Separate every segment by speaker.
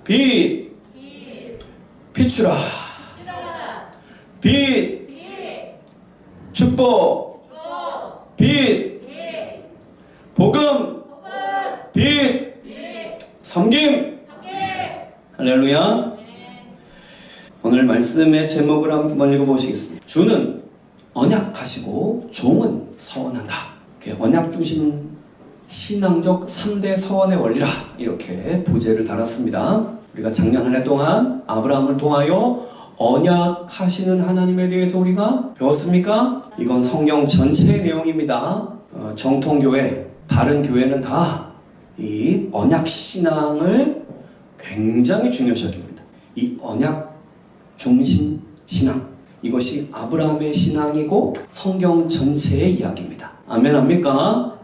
Speaker 1: 빛 비추라. 빛 축복 빛 복음 빛 섬김. 할렐루야. 오늘 말씀의 제목을 한번 읽어보시겠습니다. 주는 언약하시고 종은 서원한다. 언약 중심 신앙적 3대 서원의 원리라, 이렇게 부제를 달았습니다. 우리가 작년 한 해 동안 아브라함을 통하여 언약하시는 하나님에 대해서 우리가 배웠습니까? 이건 성경 전체의 내용입니다. 정통교회, 다른 교회는 다 이 언약 신앙을 굉장히 중요시 여깁니다. 이 언약 중심 신앙, 이것이 아브라함의 신앙이고 성경 전체의 이야기입니다. 아멘 합니까?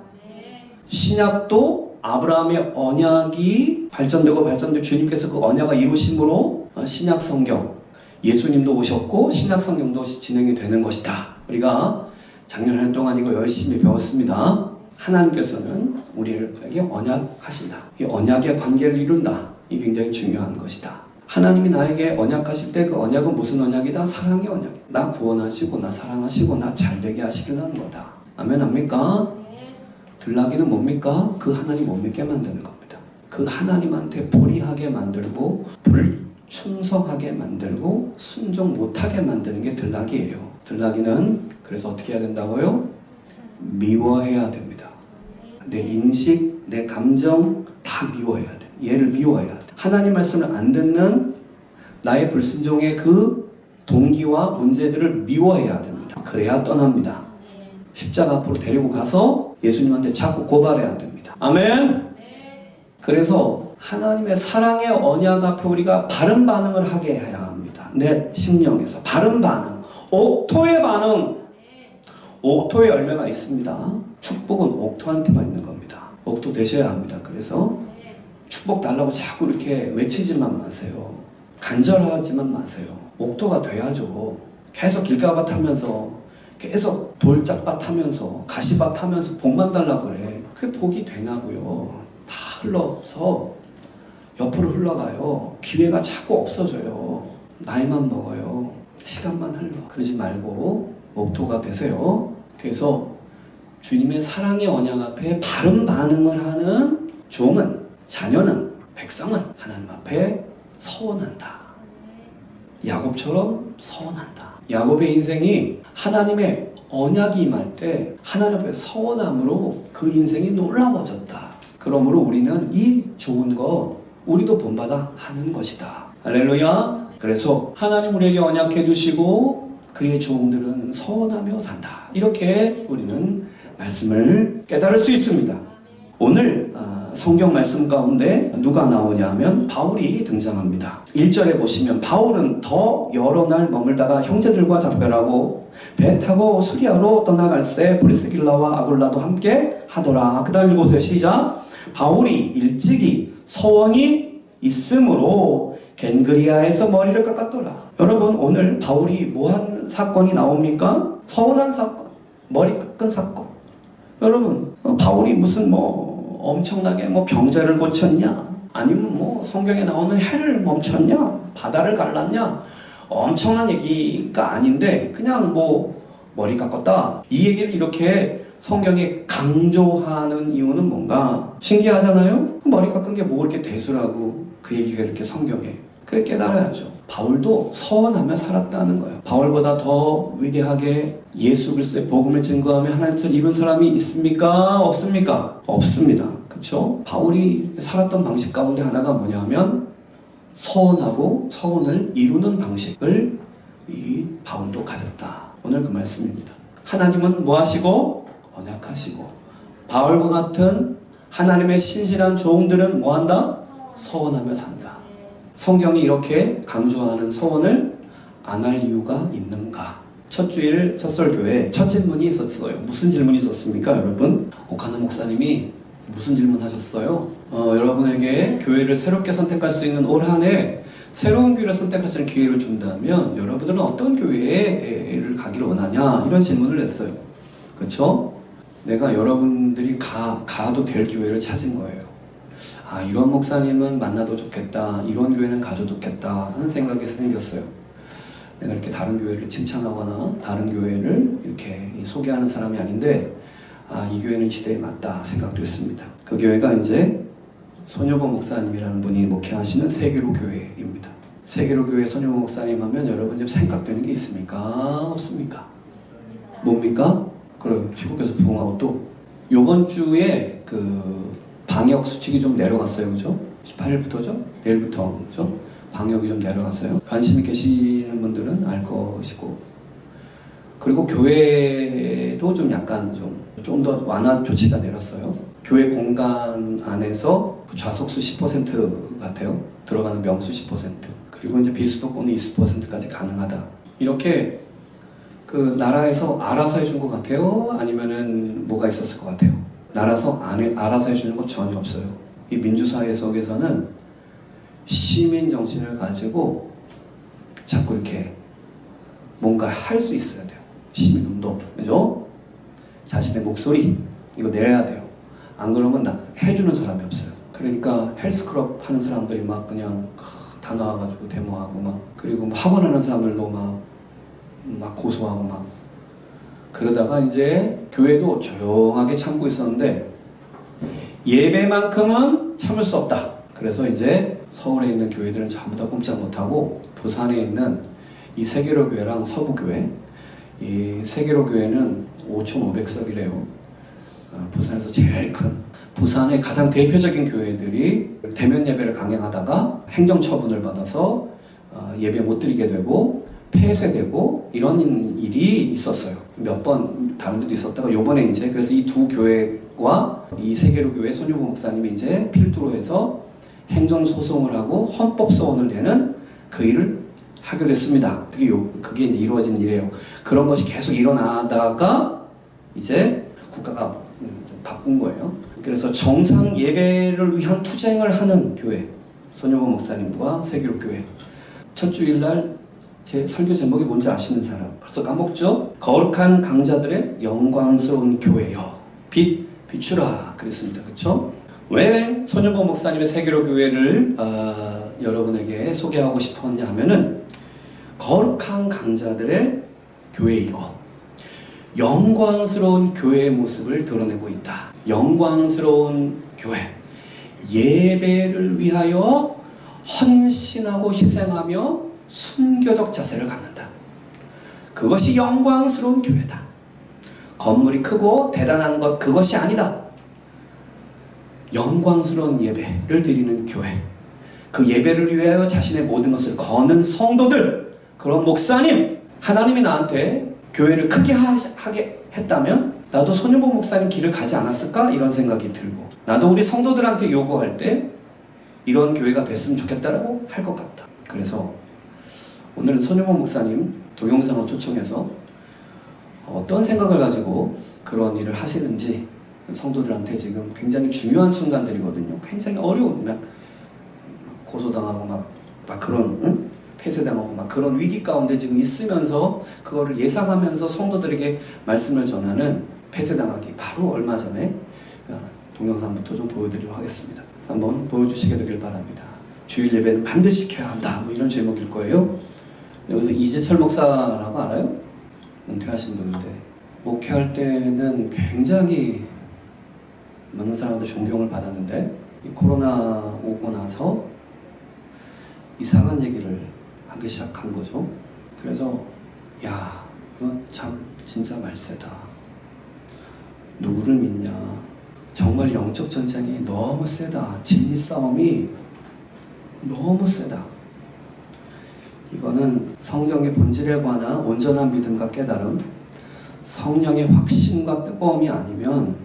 Speaker 1: 신약도 아브라함의 언약이 발전되고 주님께서 그 언약을 이루심으로 신약 성경, 예수님도 오셨고 신약 성경도 진행이 되는 것이다. 우리가 작년 한 해 동안 이거 열심히 배웠습니다. 하나님께서는 우리에게 언약하신다. 이 언약의 관계를 이룬다. 이게 굉장히 중요한 것이다. 하나님이 나에게 언약하실 때 그 언약은 무슨 언약이다? 사랑의 언약이다. 나 구원하시고 나 사랑하시고 나 잘되게 하시려는 거다. 아멘 합니까? 들나귀는 뭡니까? 그 하나님 못 믿게 만드는 겁니다. 그 하나님한테 불의하게 만들고 불충성하게 만들고 순종 못하게 만드는 게 들나귀예요. 들나귀는 그래서 어떻게 해야 된다고요? 미워해야 됩니다. 내 인식, 내 감정 다 미워해야 돼. 얘를 미워해야 돼. 하나님 말씀을 안 듣는 나의 불순종의 그 동기와 문제들을 미워해야 됩니다. 그래야 떠납니다. 십자가 앞으로 데리고 가서 예수님한테 자꾸 고발해야 됩니다. 아멘. 그래서 하나님의 사랑의 언약 앞에 우리가 바른 반응을 하게 해야 합니다. 내 심령에서 바른 반응, 옥토의 반응. 옥토의 열매가 있습니다. 축복은 옥토한테만 있는 겁니다. 옥토 되셔야 합니다. 그래서 축복 달라고 자꾸 이렇게 외치지만 마세요. 간절하지만 마세요. 옥토가 돼야죠. 계속 길가밭 하면서, 계속 돌짝밭 하면서, 가시밭 하면서 복만 달라고 그래. 그게 복이 되냐고요. 다 흘러서 옆으로 흘러가요. 기회가 자꾸 없어져요. 나이만 먹어요. 시간만 흘러. 그러지 말고 옥토가 되세요. 그래서 주님의 사랑의 언약 앞에 바른 반응을 하는 종은, 자녀는, 백성은 하나님 앞에 서원한다. 야곱처럼 서원한다. 야곱의 인생이 하나님의 언약이 임할 때 하나님 앞에 서원함으로 그 인생이 놀라워졌다. 그러므로 우리는 이 좋은 거 우리도 본받아 하는 것이다. 할렐루야. 그래서 하나님 우리에게 언약해 주시고 그의 종들은 서원하며 산다. 이렇게 우리는 말씀을 깨달을 수 있습니다. 오늘 성경 말씀 가운데 누가 나오냐면 바울이 등장합니다. 1절에 보시면 바울은 더 여러 날 머물다가 형제들과 작별하고 배 타고 수리아로 떠나갈새 브리스길라와 아굴라도 함께 하더라. 그 다음 읽어보세요. 시작. 바울이 일찍이 서원이 있으므로 겐그리아에서 머리를 깎았더라. 여러분, 오늘 바울이 뭐한 사건이 나옵니까? 서운한 사건, 머리 깎은 사건. 여러분, 바울이 무슨 엄청나게 병자를 고쳤냐? 아니면 성경에 나오는 해를 멈췄냐? 바다를 갈랐냐? 엄청난 얘기가 아닌데 그냥 머리 깎았다. 이 얘기를 이렇게 성경에 강조하는 이유는 뭔가? 신기하잖아요? 머리 깎은 게 뭐 이렇게 대수라고 그 얘기가 이렇게 성경에. 그래 깨달아야죠. 바울도 서원하며 살았다는 거예요. 바울보다 더 위대하게 예수 그리스도의 복음을 증거하며 하나님의 뜻을 이룬 사람이 있습니까? 없습니까? 없습니다. 그렇죠? 바울이 살았던 방식 가운데 하나가 뭐냐면 서원하고 서원을 이루는 방식을 이 바울도 가졌다. 오늘 그 말씀입니다. 하나님은 뭐 하시고? 언약하시고, 바울과 같은 하나님의 신실한 종들은 뭐 한다? 서원하며 산다. 성경이 이렇게 강조하는 서원을 안 할 이유가 있는가? 첫 주일 첫 설교에 첫 질문이 있었어요. 무슨 질문이 있었습니까, 여러분? 오카노 목사님이 무슨 질문 하셨어요? 여러분에게 교회를 새롭게 선택할 수 있는 올 한 해 새로운 교회를 선택할 수 있는 기회를 준다면 여러분들은 어떤 교회를 가기를 원하냐? 이런 질문을 했어요. 그렇죠? 내가 여러분들이 가도 될 교회를 찾은 거예요. 이런 목사님은 만나도 좋겠다, 이런 교회는 가도 좋겠다 하는 생각이 생겼어요. 내가 이렇게 다른 교회를 칭찬하거나 다른 교회를 이렇게 소개하는 사람이 아닌데 이 교회는 이 시대에 맞다 생각도 했습니다. 그 교회가 이제 손여보 목사님이라는 분이 목회하시는 세계로 교회입니다. 세계로 교회 손여보 목사님 하면 여러분 좀 생각되는 게 있습니까? 없습니까? 뭡니까? 그럼 시국에서 부흥하고 또 요번 주에 그 방역 수칙이 좀 내려갔어요. 그죠? 18일부터죠? 내일부터. 그죠? 방역이 좀 내려갔어요. 관심이 계시는 분들은 알 것이고, 그리고 교회도 좀 약간 좀 더 완화 조치가 내렸어요. 교회 공간 안에서 좌석수 10% 같아요. 들어가는 명수 10%. 그리고 이제 비수도권은 20%까지 가능하다. 이렇게 그 나라에서 알아서 해준 것 같아요? 아니면은 뭐가 있었을 것 같아요? 알아서 해주는 거 전혀 없어요. 이 민주사회 속에서는 시민 정신을 가지고 자꾸 이렇게 뭔가 할 수 있어야 돼요. 시민운동, 그죠? 자신의 목소리 이거 내야 돼요. 안 그러면 해주는 사람이 없어요. 그러니까 헬스클럽 하는 사람들이 막 그냥 다 나와가지고 데모하고 막, 그리고 학원 하는 사람들도 막 고소하고 막, 그러다가 이제 교회도 조용하게 참고 있었는데 예배만큼은 참을 수 없다. 그래서 이제 서울에 있는 교회들은 전부 다 꼼짝 못하고 부산에 있는 이 세계로 교회랑 서부교회, 이 세계로 교회는 5,500석이래요. 부산에서 제일 큰, 부산의 가장 대표적인 교회들이 대면 예배를 강행하다가 행정처분을 받아서 예배 못 드리게 되고 폐쇄되고 이런 일이 있었어요. 몇 번 다른 데도 있었다가 요번에 이제 그래서 이 두 교회와 이 세계로 교회 손유보 목사님이 이제 필두로 해서 행정소송을 하고 헌법소원을 내는 그 일을 하게 됐습니다. 그게 이제 이루어진 일이에요. 그런 것이 계속 일어나다가 이제 국가가 좀 바꾼 거예요. 그래서 정상 예배를 위한 투쟁을 하는 교회, 손여보 목사님과 세계로 교회. 첫 주일날 제 설교 제목이 뭔지 아시는 사람? 벌써 까먹죠? 거룩한 강자들의 영광스러운 교회여 비추라 그랬습니다. 그쵸? 왜 손여보 목사님의 세계로 교회를 여러분에게 소개하고 싶었냐 하면은 거룩한 강자들의 교회이고 영광스러운 교회의 모습을 드러내고 있다. 영광스러운 교회, 예배를 위하여 헌신하고 희생하며 순교적 자세를 갖는다. 그것이 영광스러운 교회다. 건물이 크고 대단한 것 그것이 아니다. 영광스러운 예배를 드리는 교회, 그 예배를 위하여 자신의 모든 것을 거는 성도들, 그런 목사님, 하나님이 나한테 교회를 크게 하게 했다면 나도 손여보 목사님 길을 가지 않았을까? 이런 생각이 들고, 나도 우리 성도들한테 요구할 때 이런 교회가 됐으면 좋겠다라고 할 것 같다. 그래서 오늘은 손여보 목사님 동영상을 초청해서 어떤 생각을 가지고 그런 일을 하시는지, 성도들한테 지금 굉장히 중요한 순간들이거든요. 굉장히 어려운, 막 고소당하고 막 그런 폐쇄당하고 막 그런 위기 가운데 지금 있으면서 그거를 예상하면서 성도들에게 말씀을 전하는, 폐쇄당하기 바로 얼마 전에 동영상부터 좀 보여드리도록 하겠습니다. 한번 보여주시게 되길 바랍니다. 주일 예배는 반드시 지켜야 한다, 뭐 이런 제목일 거예요. 여기서 이재철 목사라고 알아요? 은퇴하신 분인데 목회할 때는 굉장히 많은 사람들 존경을 받았는데 이 코로나 오고 나서 이상한 얘기를 하기 시작한 거죠. 그래서 야, 이거 참 진짜 말세다. 누구를 믿냐. 정말 영적 전쟁이 너무 세다. 진리 싸움이 너무 세다. 이거는 성경의 본질에 관한 온전한 믿음과 깨달음, 성령의 확신과 뜨거움이 아니면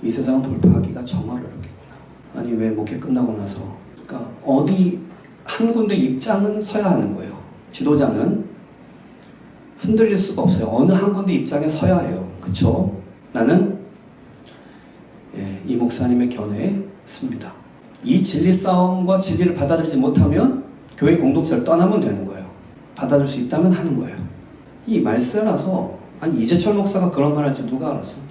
Speaker 1: 이 세상을 돌파하기가 정말 어렵겠구나. 아니 왜 목회 끝나고 나서, 그러니까 어디 한 군데 입장은 서야 하는 거예요. 지도자는 흔들릴 수가 없어요. 어느 한 군데 입장에 서야 해요. 그쵸? 나는 이 목사님의 견해에 씁니다. 이 진리 싸움과 진리를 받아들이지 못하면 교회 공동체를 떠나면 되는 거예요. 받아들일 수 있다면 하는 거예요. 이 말세라서, 아니 이재철 목사가 그런 말 할지 누가 알았어?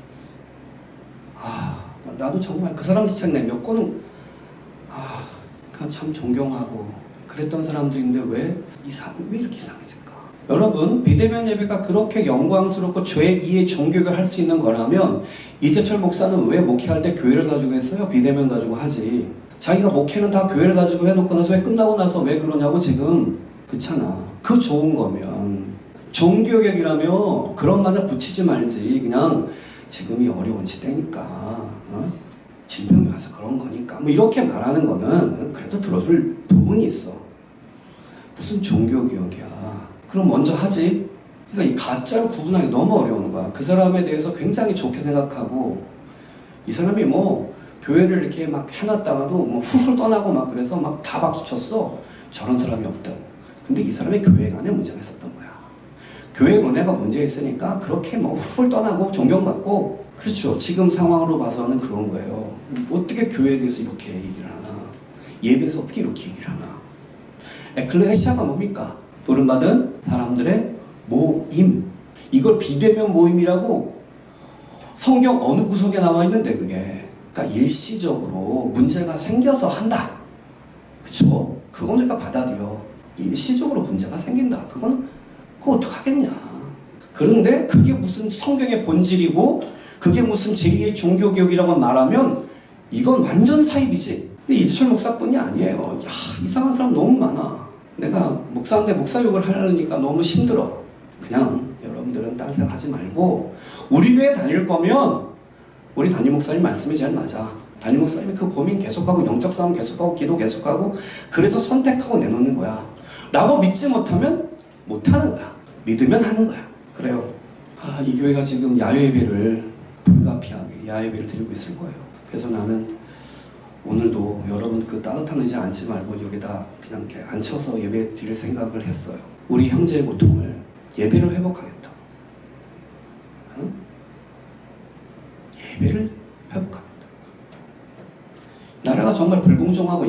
Speaker 1: 나도 정말 그 사람 책 내 몇 권은 그냥 참 존경하고 그랬던 사람들인데 왜 이렇게 이상해질까? 여러분, 비대면 예배가 그렇게 영광스럽고 제2의 종교를 할 수 있는 거라면 이재철 목사는 왜 목회할 때 교회를 가지고 했어요? 비대면 가지고 하지. 자기가 목회는 다 교회를 가지고 해놓고 나서 왜 끝나고 나서 왜 그러냐고 지금. 그렇잖아. 그 좋은 거면 종교개혁이라며 그런 말을 붙이지 말지. 그냥 지금이 어려운 시대니까 질병이 와서 그런 거니까 뭐 이렇게 말하는 거는 그래도 들어줄 부분이 있어. 무슨 종교개혁이야. 그럼 먼저 하지. 그러니까 이 가짜를 구분하기 너무 어려운 거야. 그 사람에 대해서 굉장히 좋게 생각하고 이 사람이 뭐 교회를 이렇게 막 해놨다가도 뭐 훌훌 떠나고 막 그래서 막 다 박수쳤어. 저런 사람이 없다고. 근데 이 사람의 교회관에 문제가 있었던 거야. 교회 문화가 문제 있으니까 그렇게 뭐 훌훌 떠나고 존경받고. 그렇죠. 지금 상황으로 봐서는 그런 거예요. 어떻게 교회에 대해서 이렇게 얘기를 하나? 예배에서 어떻게 이렇게 얘기를 하나? 에클레시아가 뭡니까? 부름받은 사람들의 모임. 이걸 비대면 모임이라고 성경 어느 구석에 나와 있는데 그게. 그러니까 일시적으로 문제가 생겨서 한다. 그쵸? 그건 우리가 받아들여. 일시적으로 문제가 생긴다. 그거 어떡하겠냐. 그런데 그게 무슨 성경의 본질이고 그게 무슨 제2의 종교개혁이라고 말하면 이건 완전 사입이지. 근데 이재철 목사뿐이 아니에요. 이상한 사람 너무 많아. 내가 목사인데 목사욕을 하려니까 너무 힘들어. 그냥 여러분들은 딴 생각 하지 말고 우리 교회 다닐 거면 우리 담임 목사님 말씀이 제일 맞아. 담임 목사님이 그 고민 계속하고 영적 싸움 계속하고 기도 계속하고 그래서 선택하고 내놓는 거야. 라고 믿지 못하면 못하는 거야. 믿으면 하는 거야. 그래요. 이 교회가 지금 야외예배를 불가피하게 야외예배를 드리고 있을 거예요. 그래서 나는 오늘도 여러분 그 따뜻한 의자 앉지 말고 여기다 그냥 이렇게 앉혀서 예배 드릴 생각을 했어요. 우리 형제의 고통을 예배를 회복하겠다. 응? 예배를 회복하겠다. 나라가 정말 불공정하고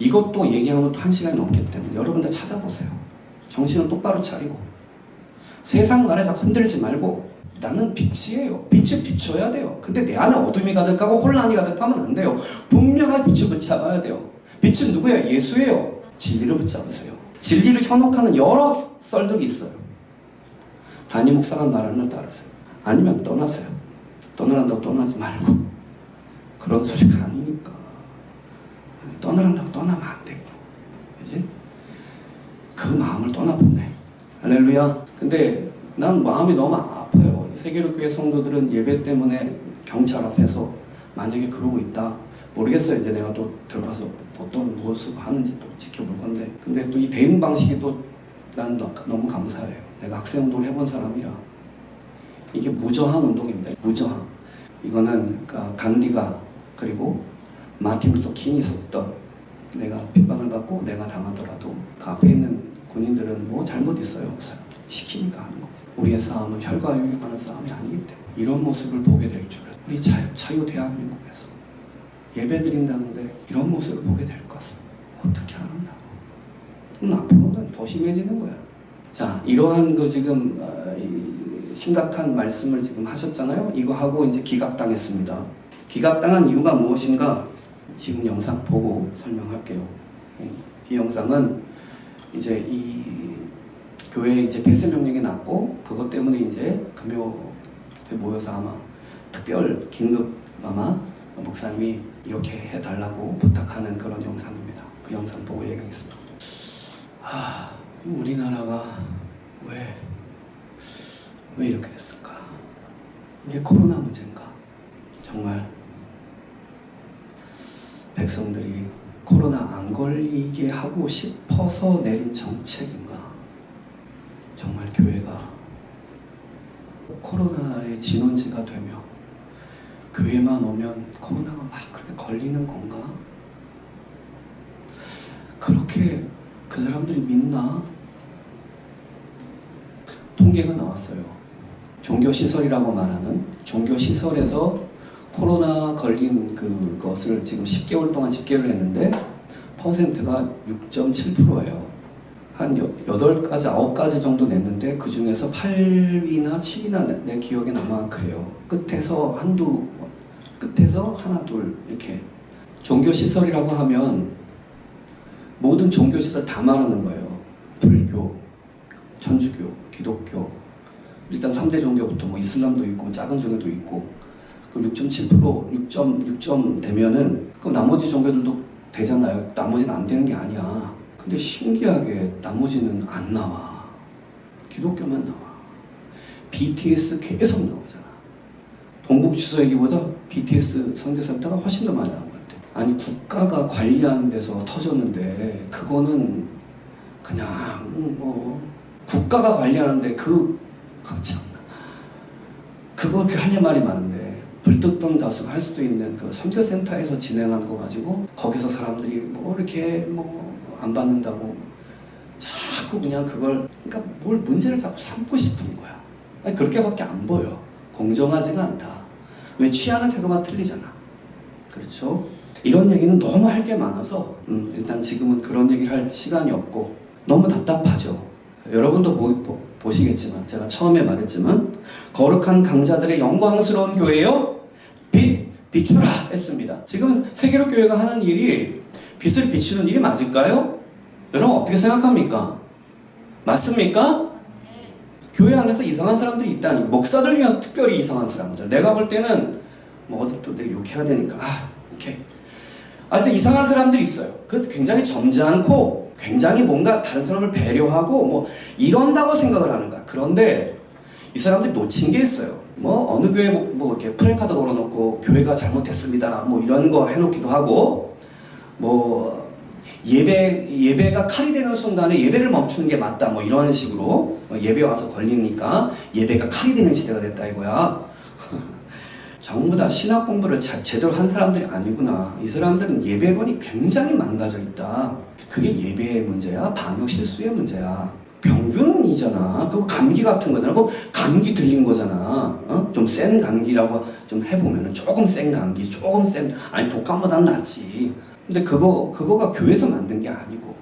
Speaker 1: 이것도 얘기하면 또 1시간이 넘기 때문에 여러분 다 찾아보세요. 정신을 똑바로 차리고 세상 말에 다 흔들지 말고 나는 빛이에요. 빛을 비춰야 돼요. 근데 내 안에 어둠이 가득하고 혼란이 가득하면 안 돼요. 분명한 빛을 붙잡아야 돼요. 빛은 누구예요? 예수예요. 진리를 붙잡으세요. 진리를 현혹하는 여러 썰들이 있어요. 담임 목사가 말하는 걸 따르세요. 아니면 떠나세요. 떠나란다고 떠나지 말고 그런 소리가 아니니까. 떠나란다고 떠나면 안 되고, 그지? 그 마음을 떠나보내. 할렐루야. 근데 난 마음이 너무 아파요. 세계로교회 성도들은 예배 때문에 경찰 앞에서 만약에 그러고 있다. 모르겠어요. 이제 내가 또 들어가서 어떤 모습 하는지 또 지켜볼 건데. 근데 또 이 대응 방식이 또 난 너무 감사해요. 내가 학생 운동을 해본 사람이라. 이게 무저항 운동입니다. 무저항. 이거는 그러니까 간디가 그리고 마틴 루터 킹이 썼던 내가 비방을 받고 내가 당하더라도 그 앞에 있는 군인들은 뭐 잘못 있어요. 그 사람 시키니까 하는 거지. 우리의 싸움은 혈과 육에 관한 싸움이 아니기 때문에 이런 모습을 보게 될 줄은 우리 자유 대한민국에서 예배드린다는데 이런 모습을 보게 될 것을 어떻게 아는가? 앞으로는 더 심해지는 거야. 자, 이러한 그 지금 심각한 말씀을 지금 하셨잖아요. 이거 하고 이제 기각당했습니다. 기각당한 이유가 무엇인가? 지금 영상 보고 설명할게요. 이 영상은 이제 이 교회에 이제 폐쇄 명령이 났고 그것 때문에 이제 금요에 모여서 아마 특별 긴급 아마 목사님이 이렇게 해달라고 부탁하는 그런 영상입니다. 그 영상 보고 얘기하겠습니다. 우리나라가 왜 이렇게 됐을까? 이게 코로나 문제인가? 정말 백성들이 코로나 안 걸리게 하고 싶어서 내린 정책인가? 정말 교회가 코로나의 진원지가 되며 교회만 오면 코로나가 막 그렇게 걸리는 건가? 그렇게 그 사람들이 믿나? 통계가 나왔어요. 종교시설이라고 말하는 종교시설에서 코로나 걸린 그것을 지금 10개월 동안 집계를 했는데 퍼센트가 6.7%예요. 한 8가지, 9가지 정도 냈는데 그 중에서 8위나 7위나 내 기억에 아마 그래요. 끝에서 하나, 둘 이렇게 종교시설이라고 하면 모든 종교시설 다 말하는 거예요. 불교, 천주교, 기독교, 일단 3대 종교부터 뭐 이슬람도 있고 작은 종교도 있고, 그럼 6.7%, 6점 되면은 그럼 나머지 종교들도 되잖아요. 나머지는 안 되는 게 아니야. 근데 신기하게 나머지는 안 나와. 기독교만 나와. BTS 계속 나오잖아. 동북지소 얘기보다 BTS 선교센터가 훨씬 더 많이 나온 것 같아. 아니 국가가 관리하는 데서 터졌는데 그거는 그냥 뭐 국가가 관리하는데 참나 그거 그렇게 하려 말이 많은데 불특정 다수가 할 수도 있는 그 선교센터에서 진행한 거 가지고 거기서 사람들이 뭐 이렇게 뭐 안 받는다고 자꾸 그냥 그걸 그러니까 뭘 문제를 자꾸 삼고 싶은 거야. 아니 그렇게밖에 안 보여. 공정하지가 않다. 왜 취하는 태도가 틀리잖아. 그렇죠? 이런 얘기는 너무 할 게 많아서 일단 지금은 그런 얘기를 할 시간이 없고 너무 답답하죠. 여러분도 보시겠지만 제가 처음에 말했지만 거룩한 강자들의 영광스러운 교회요 비추라 했습니다. 지금 세계로 교회가 하는 일이 빛을 비추는 일이 맞을까요? 여러분 어떻게 생각합니까? 맞습니까? 교회 안에서 이상한 사람들이 있다니. 목사들 중에 특별히 이상한 사람들. 내가 볼 때는 뭐 어디 또 내가 욕해야 되니까 오케이. 하여튼 이상한 사람들이 있어요. 그 굉장히 점잖고 굉장히 뭔가 다른 사람을 배려하고 뭐 이런다고 생각을 하는 거야. 그런데 이 사람들이 놓친 게 있어요. 뭐 어느 교회 뭐 이렇게 프랜카드 걸어놓고 교회가 잘못했습니다. 뭐 이런 거 해놓기도 하고 뭐 예배가 칼이 되는 순간에 예배를 멈추는 게 맞다. 뭐 이런 식으로 예배 와서 걸리니까 예배가 칼이 되는 시대가 됐다 이거야. 전부 다 신학 공부를 제대로 한 사람들이 아니구나. 이 사람들은 예배론이 굉장히 망가져 있다. 그게 예배의 문제야? 방역 실수의 문제야? 병균이잖아. 그거 감기 같은 거잖아. 그거 감기 들린 거잖아. 좀 센 감기라고 좀 해보면은 조금 센 감기, 아니 독감보다는 낫지. 근데 그거가 교회에서 만든 게 아니고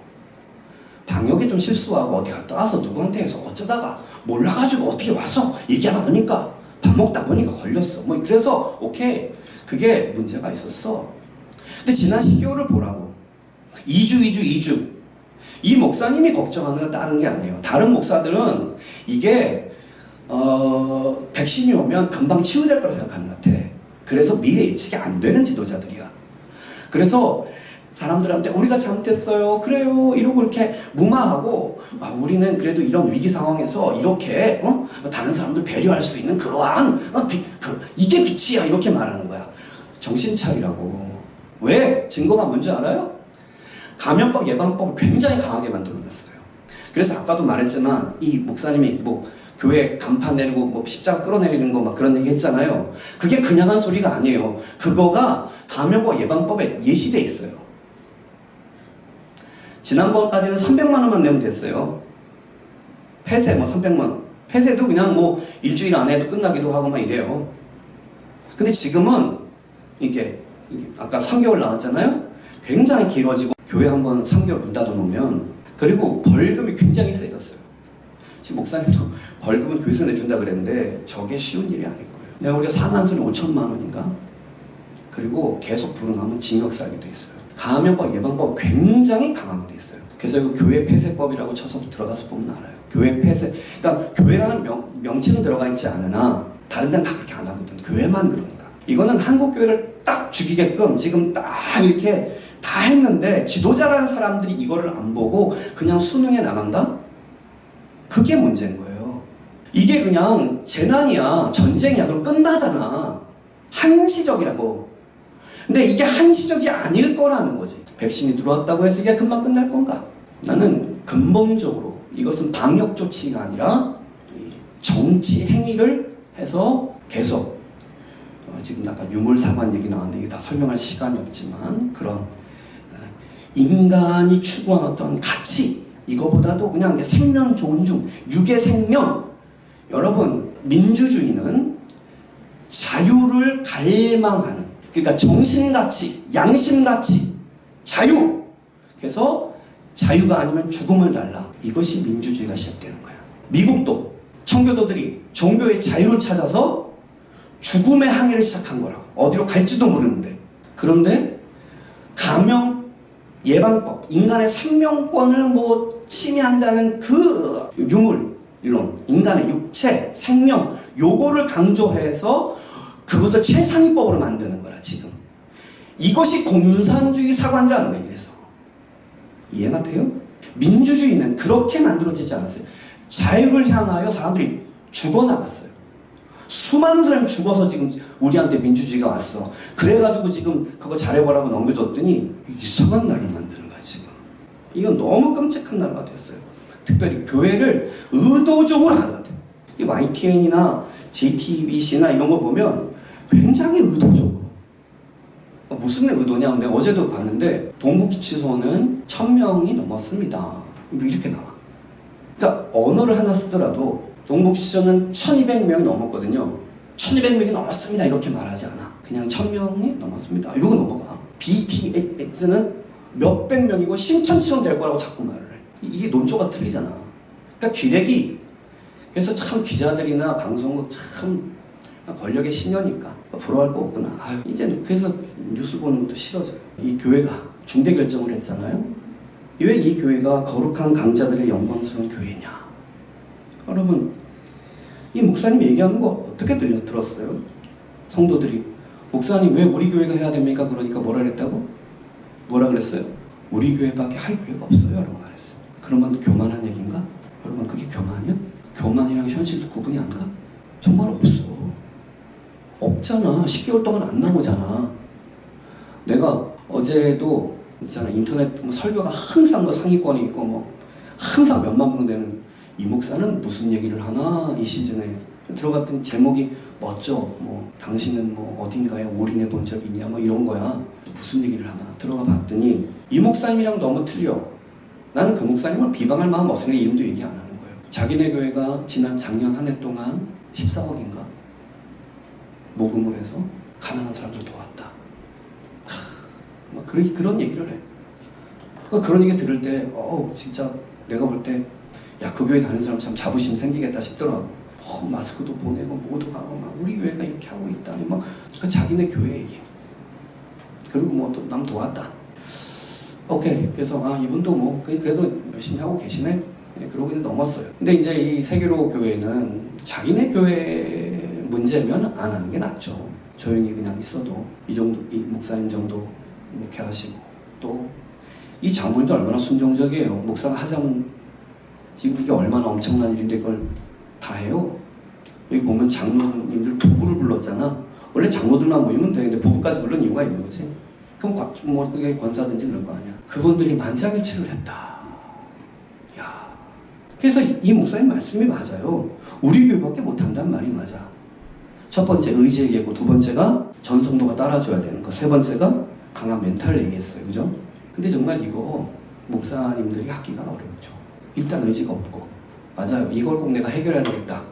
Speaker 1: 방역에 좀 실수하고 어디 갔다 와서 누구한테 해서 어쩌다가 몰라가지고 어떻게 와서 얘기하다 보니까 밥 먹다 보니까 걸렸어. 뭐 그래서 오케이 그게 문제가 있었어. 근데 지난 10개월을 보라고 2주 이 목사님이 걱정하는 건 다른 게 아니에요. 다른 목사들은 이게 백신이 오면 금방 치유될 거라 생각하는 것 같아. 그래서 미래 예측이 안 되는 지도자들이야. 그래서 사람들한테 우리가 잘못했어요. 그래요. 이러고 이렇게 무마하고 우리는 그래도 이런 위기 상황에서 이렇게 다른 사람들 배려할 수 있는 그러한 이게 빛이야. 이렇게 말하는 거야. 정신 차리라고. 왜? 증거가 뭔지 알아요? 감염법 예방법을 굉장히 강하게 만들어놨어요. 그래서 아까도 말했지만 이 목사님이 뭐 교회 간판 내리고 뭐 십자가 끌어내리는 거 막 그런 얘기 했잖아요. 그게 그냥 한 소리가 아니에요. 그거가 감염법 예방법에 예시돼 있어요. 지난번까지는 300만 원만 내면 됐어요. 폐쇄 뭐 300만 원. 폐쇄도 그냥 뭐 일주일 안에도 끝나기도 하고 막 이래요. 근데 지금은 이게 아까 3개월 나왔잖아요. 굉장히 길어지고 교회 한번 3개월 문 닫아 놓으면 그리고 벌금이 굉장히 세졌어요. 지금 목사님도 벌금은 교회에서 내준다 그랬는데 저게 쉬운 일이 아닐 거예요. 내가 우리가 상한선이 5천만 원인가? 그리고 계속 불응하면 징역 살기도 있어요. 감염법 예방법 굉장히 강하게 돼 있어요. 그래서 이거 교회 폐쇄법이라고 쳐서 들어가서 보면 알아요. 교회 폐쇄. 그러니까 교회라는 명칭은 들어가 있지 않으나 다른 데는 다 그렇게 안 하거든. 교회만 그러니까. 이거는 한국 교회를 딱 죽이게끔 지금 딱 이렇게 다 했는데 지도자라는 사람들이 이거를 안 보고 그냥 수능에 나간다? 그게 문제인 거예요. 이게 그냥 재난이야, 전쟁이야. 그럼 끝나잖아. 한시적이라고. 근데 이게 한시적이 아닐 거라는 거지. 백신이 들어왔다고 해서 이게 금방 끝날 건가? 나는 근본적으로 이것은 방역 조치가 아니라 정치 행위를 해서 계속 지금 아까 유물사관 얘기 나왔는데 이게 다 설명할 시간이 없지만 그런 인간이 추구한 어떤 가치 이거보다도 그냥 생명 존중, 육의 생명. 여러분 민주주의는 자유를 갈망하는 그러니까 정신가치, 양심가치, 자유. 그래서 자유가 아니면 죽음을 달라. 이것이 민주주의가 시작되는 거야. 미국도 청교도들이 종교의 자유를 찾아서 죽음의 항해를 시작한 거라고. 어디로 갈지도 모르는데. 그런데 감염 예방법, 인간의 생명권을 뭐 침해한다는 그 유물론, 인간의 육체, 생명, 요거를 강조해서 그것을 최상위법으로 만드는 거라 지금. 이것이 공산주의 사관이라는 거예요. 그래서 이해가 돼요? 민주주의는 그렇게 만들어지지 않았어요. 자유를 향하여 사람들이 죽어나갔어요. 수많은 사람이 죽어서 지금 우리한테 민주주의가 왔어. 그래가지고 지금 그거 잘해보라고 넘겨줬더니 이상한 나라를 만드는 거야 지금. 이건 너무 끔찍한 나라가 됐어요. 특별히 교회를 의도적으로 하는 것 같아요. 이 YTN이나 JTBC나 이런 거 보면 굉장히 의도적으로. 무슨 의도냐? 내가 어제도 봤는데 동부기치소는 1000명이 넘었습니다. 이렇게 나와. 그러니까 언어를 하나 쓰더라도 동부기치소는 1200명이 넘었거든요. 1200명이 넘었습니다. 이렇게 말하지 않아. 그냥 1000명이 넘었습니다. 이러고 넘어가. BTS는 몇백 명이고 신천지처럼 될 거라고 자꾸 말을 해. 이게 논조가 틀리잖아. 그러니까 기레기. 그래서 참 기자들이나 방송국 참 권력의 신여니까 부러워할 거 없구나. 아유, 이제는 그래서 뉴스 보는 것도 싫어져요. 이 교회가 중대 결정을 했잖아요. 왜 이 교회가 거룩한 강자들의 영광스러운 교회냐? 여러분, 이 목사님 얘기하는 거 어떻게 들었어요? 성도들이 목사님 왜 우리 교회가 해야 됩니까? 그러니까 뭐라 그랬다고? 뭐라 그랬어요? 우리 교회밖에 할 교회가 없어요. 라고 말했어요. 그러면 교만한 얘기인가? 여러분 그게 교만이야? 교만이랑 현실도 구분이 안 가? 정말 없어. 없잖아. 10개월 동안 안 나오잖아. 내가 어제도 있잖아. 인터넷 뭐 설교가 항상 뭐 상위권에 있고 뭐 항상 몇만 명 되는 이 목사는 무슨 얘기를 하나 이 시즌에 들어갔더니 제목이 멋져. 뭐 당신은 뭐 어딘가에 올인해 본 적이 있냐 뭐 이런 거야. 무슨 얘기를 하나 들어가 봤더니 이 목사님이랑 너무 틀려. 나는 그 목사님을 비방할 마음 없으니까 이름도 얘기 안 하는 거예요. 자기네 교회가 작년 한 해 동안 14억인가 모금을 해서 가난한 사람들 도왔다. 막 그런 얘기를 해. 그런 얘기 들을 때, 진짜 내가 볼 때, 야, 그 교회 다니는 사람 참 자부심 생기겠다 싶더라고. 마스크도 보내고, 뭐도 하고, 막 우리 교회가 이렇게 하고 있다니, 막. 그 자기네 교회 얘기. 그리고 뭐 또 남 도왔다. 오케이. 그래서, 이분도 뭐, 그래도 열심히 하고 계시네. 그러고 이제 넘었어요. 근데 이제 이 세계로 교회는 자기네 교회 문제면 안 하는 게 낫죠. 조용히 그냥 있어도 이 정도, 이 목사님 정도 목회하시고 또 이 장모님도 얼마나 순종적이에요. 목사가 하자면 지금 이게 얼마나 엄청난 일인데 그걸 다 해요. 여기 보면 장로님들 부부를 불렀잖아. 원래 장로들만 모이면 돼. 근데 부부까지 부른 이유가 있는 거지. 그럼 뭐 그게 권사든지 그럴 거 아니야. 그분들이 만장일치를 했다. 야. 그래서 이 목사님 말씀이 맞아요. 우리 교회밖에 못한다는 말이 맞아. 첫 번째 의지의 예고, 두 번째가 전성도가 따라줘야 되는 거, 세 번째가 강한 멘탈을 얘기했어요. 그죠? 근데 정말 이거 목사님들이 하기가 어렵죠. 일단 의지가 없고. 맞아요. 이걸 꼭 내가 해결해야 되겠다.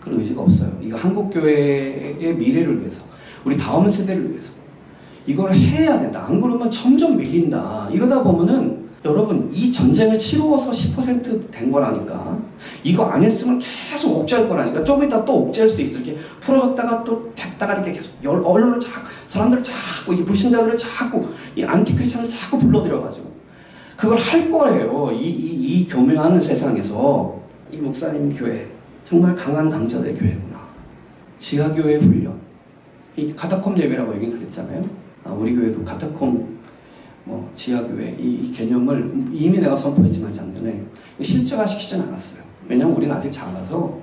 Speaker 1: 그런 의지가 없어요. 이거 한국교회의 미래를 위해서, 우리 다음 세대를 위해서 이걸 해야 된다. 안 그러면 점점 밀린다. 이러다 보면은 여러분 이 전쟁을 치루어서 10% 된 거라니까. 이거 안 했으면 계속 옥죄할 거라니까. 좀 이따 또 옥죄할 수 있어. 이렇게 풀어졌다가 또 됐다가 이렇게 계속 언론을 사람들을 자꾸 이 불신자들을 자꾸 이 안티크리스찬을 자꾸 불러들여가지고 그걸 할 거예요. 이 교묘한 세상에서. 이 목사님 교회 정말 강한 강자들의 교회구나. 지하교회 훈련. 이 카타콤 예배라고 얘기는 그랬잖아요. 우리 교회도 카타콤 지하교회 이 개념을 이미 내가 선포했지만 작년에 실제화 시키지는 않았어요. 왜냐면 우리는 아직 작아서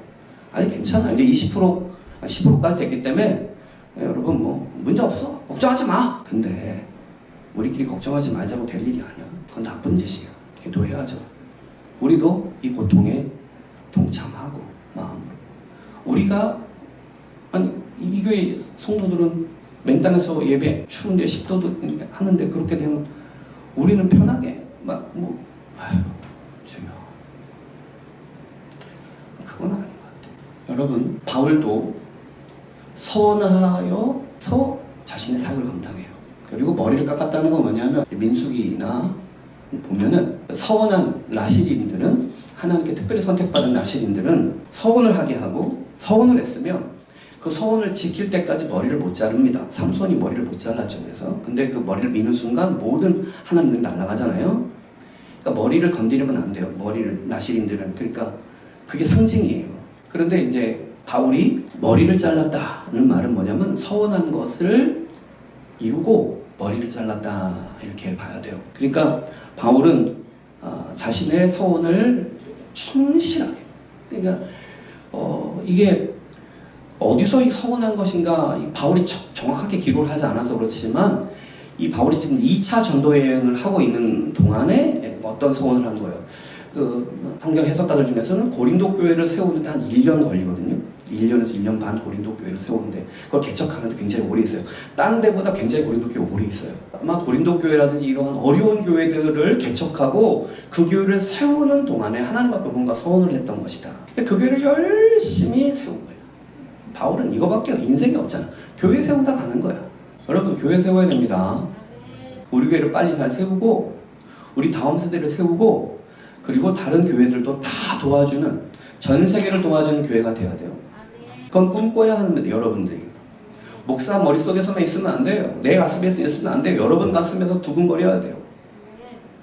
Speaker 1: 아직 괜찮아요. 이제 10%까지 됐기 때문에 여러분 뭐 문제 없어. 걱정하지 마. 근데 우리끼리 걱정하지 말자고 될 일이 아니야. 그건 나쁜 짓이야. 기도해야죠. 우리도 이 고통에 동참하고 마음으로. 우리가 이 교회 성도들은 맨땅에서 예배 추운데 10도도 하는데 그렇게 되면 우리는 편하게 주여. 그건 아닌 것 같아요. 여러분 바울도 서원하여서 자신의 사역을 감당해요. 그리고 머리를 깎았다는 건 뭐냐면 민수기나 보면은 서원한 라시딘들은 하나님께 특별히 선택받은 라시딘들은 서원을 하게 하고 서원을 했으면 그 서원을 지킬 때까지 머리를 못 자릅니다. 삼손이 머리를 못 잘랐죠. 그래서 근데 그 머리를 미는 순간 모든 하나님들이 날아가잖아요. 그러니까 머리를 건드리면 안 돼요. 머리를 나실인들은. 그러니까 그게 상징이에요. 그런데 이제 바울이 머리를 잘랐다는 말은 뭐냐면 서원한 것을 이루고 머리를 잘랐다 이렇게 봐야 돼요. 그러니까 바울은 자신의 서원을 충실하게, 그러니까 이게 어디서 서원한 것인가 바울이 정확하게 기록을 하지 않아서 그렇지만 이 바울이 지금 2차 전도 여행을 하고 있는 동안에 어떤 서원을 한 거예요. 그 성경 해석가들 중에서는 고린도 교회를 세우는데 한 1년 걸리거든요. 1년에서 1년 반 고린도 교회를 세우는데 그걸 개척하는데 굉장히 오래 있어요. 다른 데보다 굉장히 고린도 교회 오래 있어요. 아마 고린도 교회라든지 이러한 어려운 교회들을 개척하고 그 교회를 세우는 동안에 하나님 앞에 뭔가 서원을 했던 것이다. 그 교회를 열심히 세운 거예요. 바울은 이거밖에 인생이 없잖아. 교회 세우다 가는 거야. 여러분 교회 세워야 됩니다. 우리 교회를 빨리 잘 세우고 우리 다음 세대를 세우고 그리고 다른 교회들도 다 도와주는, 전 세계를 도와주는 교회가 돼야 돼요. 그건 꿈꿔야 하는 겁니다. 여러분들이 목사 머릿속에서만 있으면 안 돼요. 내 가슴에서 있으면 안 돼요. 여러분 가슴에서 두근거려야 돼요.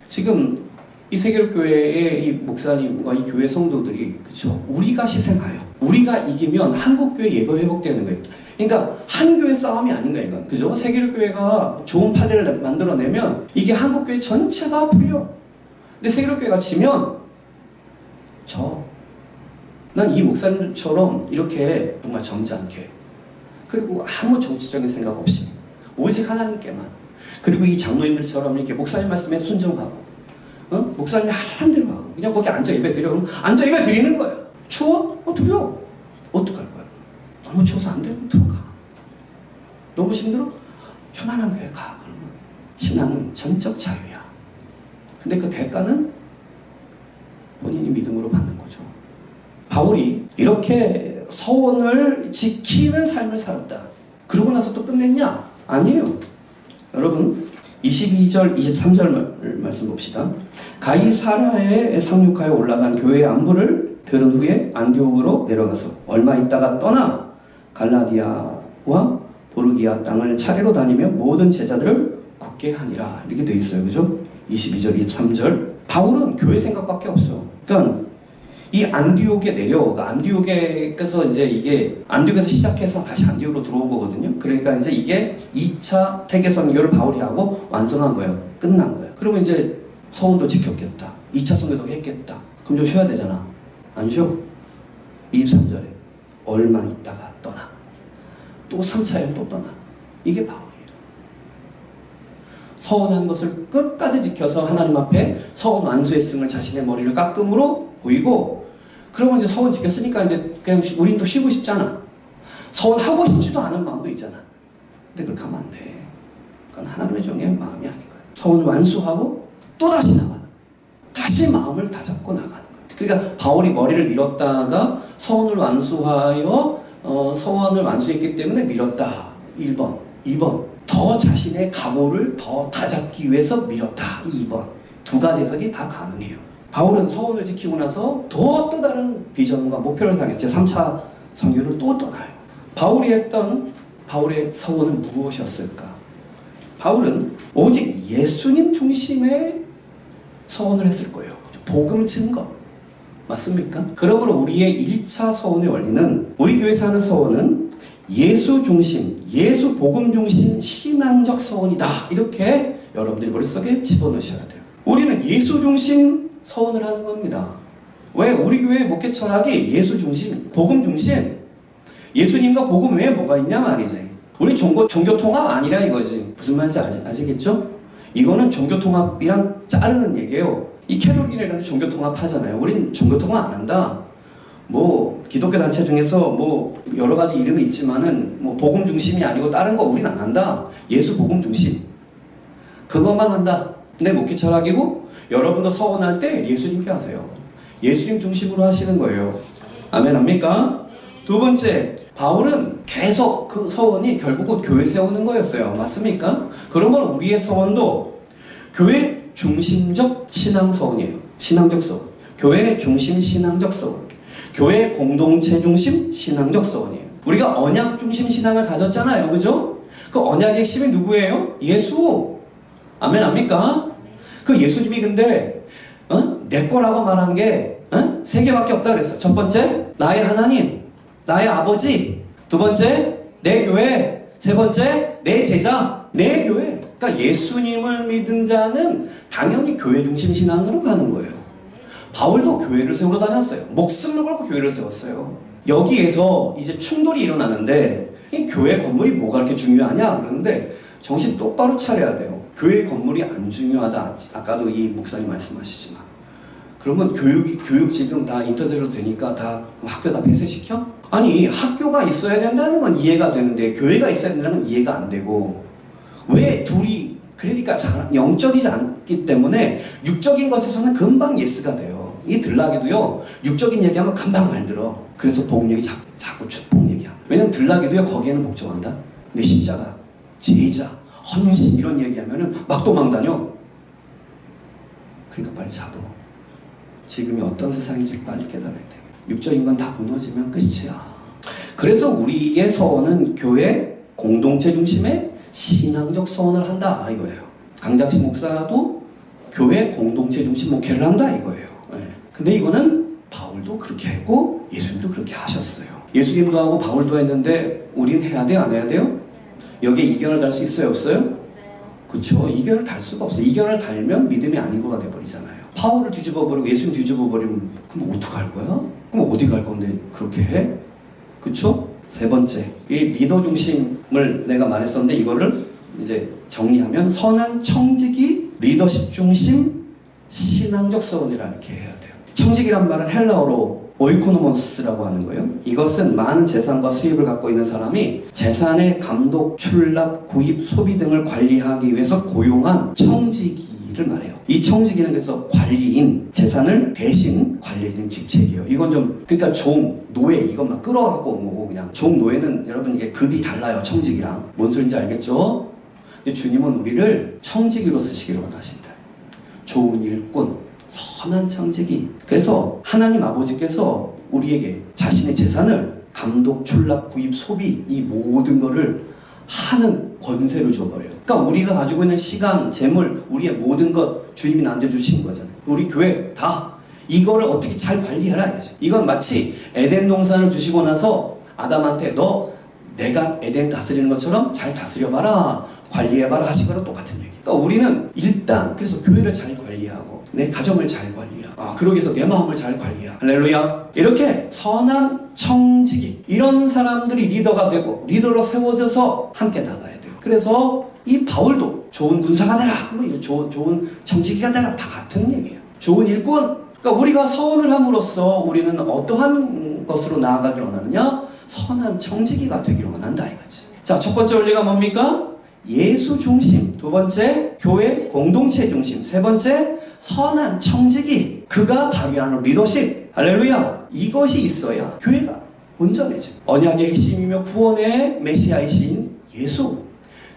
Speaker 1: 지금 이 세계교회의 이 목사님과 이 교회 성도들이, 그렇죠? 우리가 희생하여 우리가 이기면 한국교회 예배 회복되는 거예요. 그러니까 한 교회 싸움이 아닌가 이건, 그죠? 세계교회가 좋은 판례를 만들어내면 이게 한국교회 전체가 풀려. 근데 세계교회가 지면 난 이 목사님처럼 이렇게 정말 점잖게, 그리고 아무 정치적인 생각 없이 오직 하나님께만, 그리고 이 장로님들처럼 이렇게 목사님 말씀에 순종하고, 목사님이 하라는 대로 하고, 그냥 거기 앉아 예배 드려. 그럼 앉아 예배 드리는 거야. 추워? 두려워. 어떡할 거야? 너무 추워서 안 되면 들어가. 너무 힘들어? 편안한 교회 가. 그러면 신앙은 전적 자유야. 근데 그 대가는 본인이 믿음으로 받는 거죠. 바울이 이렇게 서원을 지키는 삶을 살았다. 그러고 나서 또 끝냈냐? 아니에요. 여러분 22절 23절 말씀 봅시다. 가이사랴에 상륙하여 올라간 교회의 안부를 들은 후에 안디옥으로 내려가서 얼마 있다가 떠나 갈라디아와 보르기아 땅을 차례로 다니며 모든 제자들을 굳게 하니라. 이렇게 되어 있어요. 그죠? 22절 23절. 바울은 교회 생각밖에 없어요. 그러니까 이 안디옥에 내려오가, 안디옥에서 이제 이게 안디옥에서 시작해서 다시 안디옥으로 들어온 거거든요. 그러니까 이제 이게 2차 태계 선교를 바울이 하고 완성한 거예요. 끝난 거예요. 그러면 이제 서원도 지켰겠다. 2차 선교도 했겠다. 그럼 좀 쉬어야 되잖아. 안 쉬어? 23절에 얼마 있다가 떠나. 또 3차에 또 떠나. 이게 바울이에요. 서원한 것을 끝까지 지켜서 하나님 앞에 서원 완수했음을 자신의 머리를 깎음으로 보이고, 그러면 이제 서원 지켰으니까 이제 그냥 우린 또 쉬고 싶잖아. 서원하고 싶지도 않은 마음도 있잖아. 근데 그렇게 하면 안 돼. 그건 하나님의 종의 마음이 아닌 거야. 서원을 완수하고 또 다시 나가는 거야. 다시 마음을 다잡고 나가는 거야. 그러니까 바울이 머리를 밀었다가 서원을 완수하여 서원을 완수했기 때문에 밀었다. 1번. 2번. 더 자신의 각오를 더 다잡기 위해서 밀었다. 2번. 두 가지 해석이 다 가능해요. 바울은 서원을 지키고 나서 또 다른 비전과 목표를 향해 제3차 선교를 또 떠나요. 바울이 했던 바울의 서원은 무엇이었을까? 바울은 오직 예수님 중심의 서원을 했을 거예요. 복음 증거. 맞습니까? 그러므로 우리의 1차 서원의 원리는, 우리 교회에서 하는 서원은 예수 중심, 예수 복음 중심 신앙적 서원이다. 이렇게 여러분들이 머릿속에 집어넣으셔야 돼요. 우리는 예수 중심 서원을 하는 겁니다. 왜? 우리 교회 목회 철학이 예수 중심, 복음 중심. 예수님과 복음 외에 뭐가 있냐 말이지. 우리 종교 통합 아니라 이거지. 무슨 말인지 아시겠죠? 이거는 종교 통합이랑 자르는 얘기예요. 이 캐톨릭이라는 종교 통합 하잖아요. 우린 종교 통합 안 한다. 뭐 기독교 단체 중에서 뭐 여러 가지 이름이 있지만은 뭐 복음 중심이 아니고 다른 거 우린 안 한다. 예수 복음 중심. 그것만 한다. 내 목회 철학이고, 여러분도 서원할 때 예수님께 하세요. 예수님 중심으로 하시는 거예요. 아멘 합니까? 두 번째, 바울은 계속 그 서원이 결국은 교회 세우는 거였어요. 맞습니까? 그러면 우리의 서원도 교회 중심적 신앙 서원이에요. 신앙적 서원. 교회 중심 신앙적 서원. 교회 공동체 중심 신앙적 서원이에요. 우리가 언약 중심 신앙을 가졌잖아요. 그죠? 그 언약의 핵심이 누구예요? 예수. 아멘 합니까? 그 예수님이 근데 내 거라고 말한 게 세 개밖에 없다 그랬어. 첫 번째, 나의 하나님, 나의 아버지. 두 번째, 내 교회. 세 번째, 내 제자, 내 교회. 그러니까 예수님을 믿은 자는 당연히 교회 중심 신앙으로 가는 거예요. 바울도 교회를 세우러 다녔어요. 목숨을 걸고 교회를 세웠어요. 여기에서 이제 충돌이 일어나는데 이 교회 건물이 뭐가 그렇게 중요하냐 그러는데 정신 똑바로 차려야 돼요. 교회 건물이 안 중요하다. 아까도 이 목사님 말씀하시지만 그러면 교육 지금 다 인터넷으로 되니까 다 학교 다 폐쇄시켜? 아니 학교가 있어야 된다는 건 이해가 되는데 교회가 있어야 된다는 건 이해가 안 되고 왜 둘이 그러니까 영적이지 않기 때문에 육적인 것에서는 금방 예스가 돼요. 이 들락이도요 육적인 얘기하면 금방 말 들어. 그래서 복 얘기 자꾸 축복 얘기하는. 왜냐면 들락이도요 거기에는 복종한다. 근데 십자가, 제자, 헌신 이런 얘기하면은 막 도망다녀. 그러니까 빨리 잡어. 지금이 어떤 세상인지 빨리 깨달아야 돼. 육적인 건 다 무너지면 끝이야. 그래서 우리의 서원은 교회 공동체 중심의 신앙적 서원을 한다 이거예요. 강장식 목사도 교회 공동체 중심 목회를 한다 이거예요. 근데 이거는 바울도 그렇게 했고 예수님도 그렇게 하셨어요. 예수님도 하고 바울도 했는데 우린 해야 돼요? 안 해야 돼요? 여기에 이견을 달 수 있어요? 없어요? 그렇죠. 이견을 달 수가 없어요. 이견을 달면 믿음이 아닌 거가 돼버리잖아요. 바울을 뒤집어버리고 예수님 뒤집어버리면 그럼 어떡할 거야? 그럼 어디 갈 건데 그렇게 해? 그렇죠? 세 번째, 이 리더 중심을 내가 말했었는데 이거를 이제 정리하면 선한 청지기 리더십 중심 신앙적 서원이라 이렇게 해야 돼요. 청지기란 말은 헬라어로 오이코노모스라고 하는 거예요. 이것은 많은 재산과 수입을 갖고 있는 사람이 재산의 감독, 출납, 구입, 소비 등을 관리하기 위해서 고용한 청지기를 말해요. 이 청지기는 그래서 관리인, 재산을 대신 관리해주는 직책이에요. 이건 좀 그러니까 종, 노예 이것만 끌어갖고 온 거고 그냥 종, 노예는 여러분 이게 급이 달라요. 청지기랑. 뭔 소린지 알겠죠? 근데 주님은 우리를 청지기로 쓰시기로 원하신다. 좋은 일꾼, 선한 청지기. 그래서 하나님 아버지께서 우리에게 자신의 재산을 감독, 출납, 구입, 소비 이 모든 거를 하는 권세를 줘버려요. 그러니까 우리가 가지고 있는 시간, 재물, 우리의 모든 것 주님이 나한테 주신 거잖아요. 우리 교회 다 이거를 어떻게 잘 관리해라 이거죠. 이건 마치 에덴 동산을 주시고 나서 아담한테 너 내가 에덴 다스리는 것처럼 잘 다스려봐라, 관리해봐라 하신 거랑 똑같은 얘기. 그러니까 우리는 일단 그래서 교회를 잘 관리하고 내 가정을 잘 관리하고 그러기 위해서 내 마음을 잘 관리하고 할렐루야. 이렇게 선한 청지기 이런 사람들이 리더가 되고 리더로 세워져서 함께 나가야 돼요. 그래서 이 바울도 좋은 군사가 되라, 좋은 청지기가 되라 다 같은 얘기예요. 좋은 일꾼. 그러니까 우리가 서원을 함으로써 우리는 어떠한 것으로 나아가기를 원하느냐? 선한 청지기가 되기를 원한다 이거지. 자, 첫 번째 원리가 뭡니까? 예수 중심. 두 번째, 교회 공동체 중심. 세 번째, 선한 청지기. 그가 발휘하는 리더십. 할렐루야. 이것이 있어야 교회가 온전해져. 언약의 핵심이며 구원의 메시아이신 예수.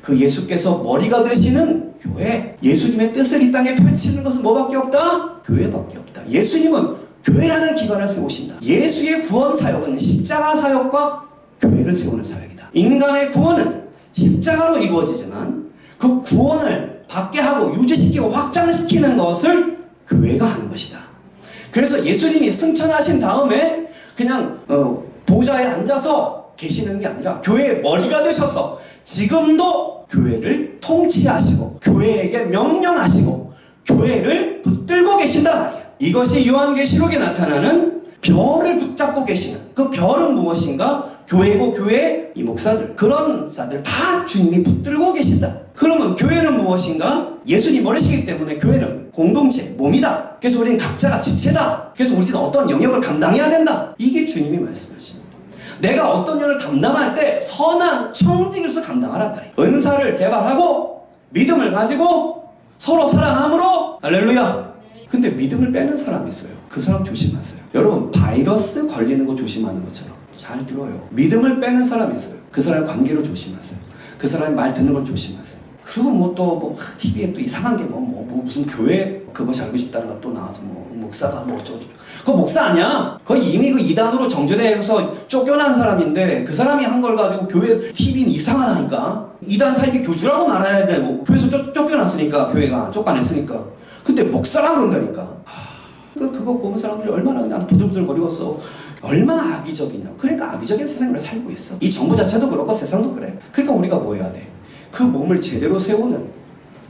Speaker 1: 그 예수께서 머리가 되시는 교회. 예수님의 뜻을 이 땅에 펼치는 것은 뭐밖에 없다? 교회밖에 없다. 예수님은 교회라는 기관을 세우신다. 예수의 구원 사역은 십자가 사역과 교회를 세우는 사역이다. 인간의 구원은 십자가로 이루어지지만 그 구원을 받게 하고 유지시키고 확장시키는 것을 교회가 하는 것이다. 그래서 예수님이 승천하신 다음에 그냥 보좌에 앉아서 계시는 게 아니라 교회의 머리가 되셔서 지금도 교회를 통치하시고 교회에게 명령하시고 교회를 붙들고 계신단 말이야. 이것이 요한계시록에 나타나는 별을 붙잡고 계시는 그 별은 무엇인가? 교회고 교회의 이 목사들 그런 자들 다 주님이 붙들고 계신다. 그러면 교회는 무엇인가? 예수님 머리시기 때문에 교회는 공동체, 몸이다. 그래서 우리는 각자가 지체다. 그래서 우리는 어떤 영역을 감당해야 된다. 이게 주님이 말씀하십니다. 내가 어떤 일을 감당할 때 선한 청지기로서 감당하란 말이에요. 은사를 개발하고 믿음을 가지고 서로 사랑함으로 할렐루야. 근데 믿음을 빼는 사람이 있어요. 그 사람 조심하세요. 여러분 바이러스 걸리는 거 조심하는 것처럼 잘 들어요. 믿음을 빼는 사람이 있어요. 그 사람의 관계로 조심하세요. 그 사람의 말 듣는 걸 조심하세요. 그리고 뭐 또 뭐 TV에 또 이상한 게 무슨 교회 그거 살고 싶다는 거 또 나와서 뭐 목사가 뭐 어쩌고 그거 목사 아니야. 그거 이미 그 이단으로 정죄돼서 쫓겨난 사람인데 그 사람이 한 걸 가지고 교회 TV는 이상하다니까. 이단 사이비 교주라고 말해야 되고 교회에서 쫓겨났으니까 교회가 쫓아냈으니까. 근데 목사라 그런다니까. 그거 보면 사람들이 얼마나 그냥 부들부들 거리겠어. 얼마나 악의적이냐. 그러니까 악의적인 세상을 살고 있어. 이 정부 자체도 그렇고 세상도 그래. 그러니까 우리가 뭐 해야 돼? 그 몸을 제대로 세우는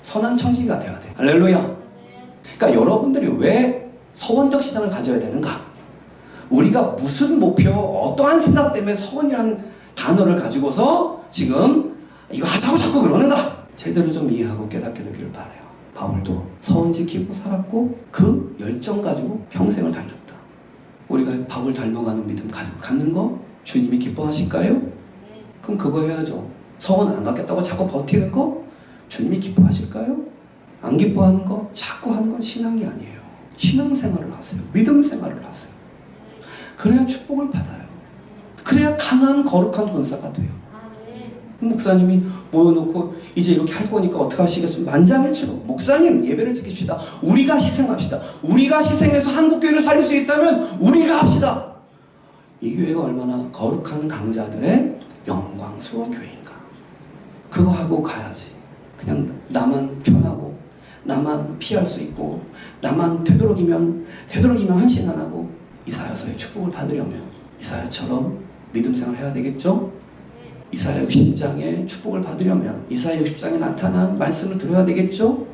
Speaker 1: 선한 청지기가 돼야 돼. 할렐루야. 그러니까 여러분들이 왜 서원적 신앙을 가져야 되는가? 우리가 무슨 목표, 어떠한 생각 때문에 서원이라는 단어를 가지고서 지금 이거 하자고 자꾸 그러는가? 제대로 좀 이해하고 깨닫게 되기를 바라요. 바울도 서원 지키고 살았고 그 열정 가지고 평생을 달렸다. 우리가 바울 닮아가는 믿음 갖는 거 주님이 기뻐하실까요? 그럼 그거 해야죠. 서원 안 갖겠다고 자꾸 버티는 거 주님이 기뻐하실까요? 안 기뻐하는 거 자꾸 하는 건 신앙이 아니에요. 신앙생활을 하세요. 믿음 생활을 하세요. 그래야 축복을 받아요. 그래야 강한 거룩한 권사가 돼요. 목사님이 모여놓고 이제 이렇게 할 거니까 어떻게 하시겠습니까? 만장일치로 목사님 예배를 지킵시다. 우리가 희생합시다. 우리가 희생해서 한국교회를 살릴 수 있다면 우리가 합시다. 이 교회가 얼마나 거룩한 강자들의 영광스러운 교회인가. 그거 하고 가야지. 그냥 나만 편하고 나만 피할 수 있고 나만 되도록이면 헌신 안 하고 이사야서의 축복을 받으려면 이사야처럼 믿음 생활을 해야 되겠죠? 이사야 60장의 축복을 받으려면 이사야 60장에 나타난 말씀을 들어야 되겠죠?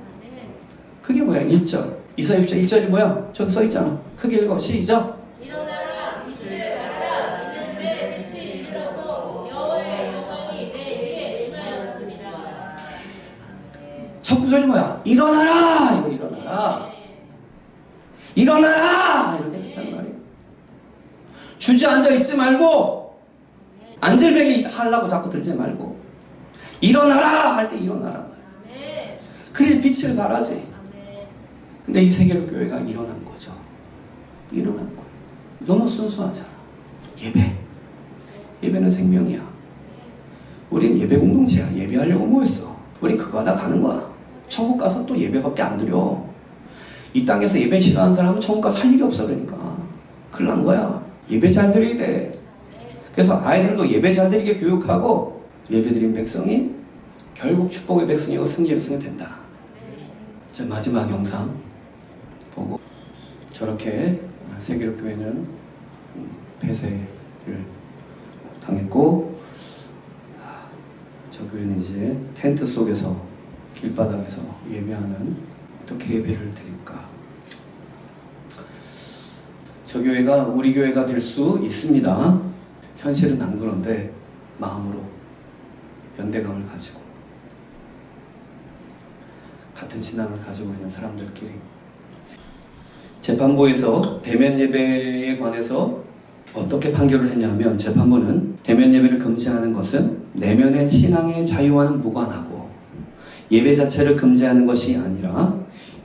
Speaker 1: 그게 뭐야? 1절. 이사야 60장 1절이 뭐야? 저기 써있잖아. 크게 읽어. 시작.
Speaker 2: 일어나라 빛을 발하라 이는 내 빛이 이르렀고 여호와의 영광이 내게 임하였습니다.
Speaker 1: 첫 구절이 뭐야? 일어나라! 이거 일어나라. 일어나라! 이렇게 됐단 말이야. 주저앉아 있지 말고 안절배기 하려고 자꾸 들지 말고 일어나라 할 때 일어나라. 그래야 빛을 발하지. 근데 이 세계로 교회가 일어난 거죠. 일어난 거예요. 너무 순수하잖아. 예배는 생명이야. 우린 예배 공동체야. 예배하려고 모였어. 우린 그거 하다 가는 거야. 천국 가서 또 예배밖에 안 드려. 이 땅에서 예배 싫어하는 사람은 천국 가서 할 일이 없어. 그러니까 큰일 난 거야. 예배 잘 드려야 돼. 그래서 아이들도 예배 잘 드리게 교육하고 예배 드린 백성이 결국 축복의 백성이고 승리의 백성이 된다. 자, 마지막 영상 보고 저렇게 세계로 교회는 폐쇄를 당했고 저 교회는 이제 텐트 속에서 길바닥에서 예배하는 어떻게 예배를 드릴까? 저 교회가 우리 교회가 될 수 있습니다. 현실은 안 그런데 마음으로 연대감을 가지고 같은 신앙을 가지고 있는 사람들끼리 재판부에서 대면 예배에 관해서 어떻게 판결을 했냐면 재판부는 대면 예배를 금지하는 것은 내면의 신앙의 자유와는 무관하고 예배 자체를 금지하는 것이 아니라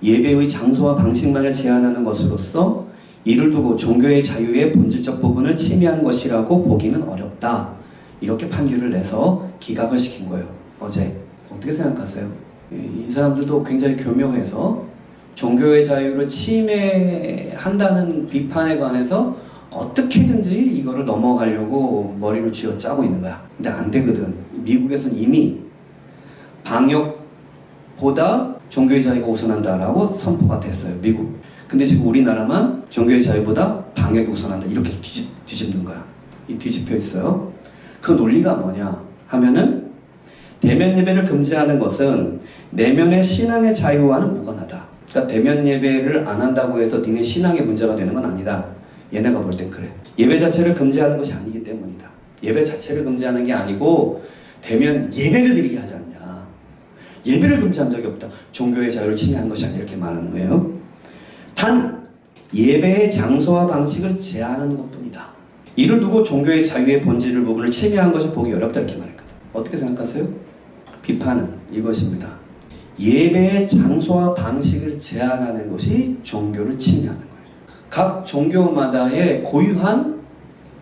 Speaker 1: 예배의 장소와 방식만을 제한하는 것으로서 이를 두고 종교의 자유의 본질적 부분을 침해한 것이라고 보기는 어렵다. 이렇게 판결을 내서 기각을 시킨 거예요. 어제. 어떻게 생각하세요? 이 사람들도 굉장히 교묘해서 종교의 자유를 침해한다는 비판에 관해서 어떻게든지 이거를 넘어가려고 머리를 쥐어짜고 있는 거야. 근데 안 되거든. 미국에서는 이미 방역보다 종교의 자유가 우선한다라고 선포가 됐어요. 미국. 근데 지금 우리나라만 종교의 자유보다 방역이 우선한다. 이렇게 뒤집는 거야. 이 뒤집혀 있어요. 그 논리가 뭐냐 하면은 대면 예배를 금지하는 것은 내면의 신앙의 자유와는 무관하다. 그러니까 대면 예배를 안 한다고 해서 니네 신앙에 문제가 되는 건 아니다. 얘네가 볼 땐 그래. 예배 자체를 금지하는 것이 아니기 때문이다. 예배 자체를 금지하는 게 아니고 대면 예배를 드리게 하지 않냐. 예배를 금지한 적이 없다. 종교의 자유를 침해한 것이 아니라 이렇게 말하는 거예요. 단 예배의 장소와 방식을 제한하는 것뿐이다. 이를 두고 종교의 자유의 본질을 부분을 침해한 것이 보기 어렵다 이렇게 말했거든. 어떻게 생각하세요? 비판은 이것입니다. 예배의 장소와 방식을 제한하는 것이 종교를 침해하는 거예요. 각 종교마다의 고유한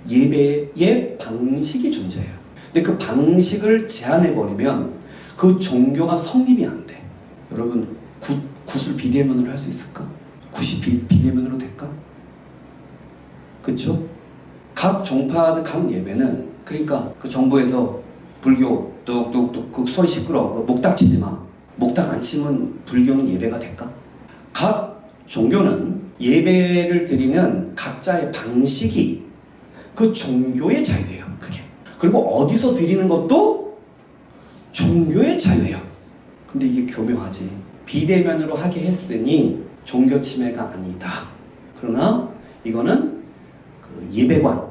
Speaker 1: 예배의 방식이 존재해요. 근데 그 방식을 제한해버리면 그 종교가 성립이 안 돼. 여러분 굿을 비대면으로 할 수 있을까? 굿이 비대면으로 될까? 그쵸? 각 종파의 각 예배는 그러니까 그 정부에서 불교 뚝뚝뚝 그 소리 시끄러워. 그 목닥 치지 마. 목닥 안 치면 불교는 예배가 될까? 각 종교는 예배를 드리는 각자의 방식이 그 종교의 자유예요. 그게. 그리고 어디서 드리는 것도 종교의 자유예요. 근데 이게 교묘하지. 비대면으로 하게 했으니 종교 침해가 아니다. 그러나 이거는 그 예배관.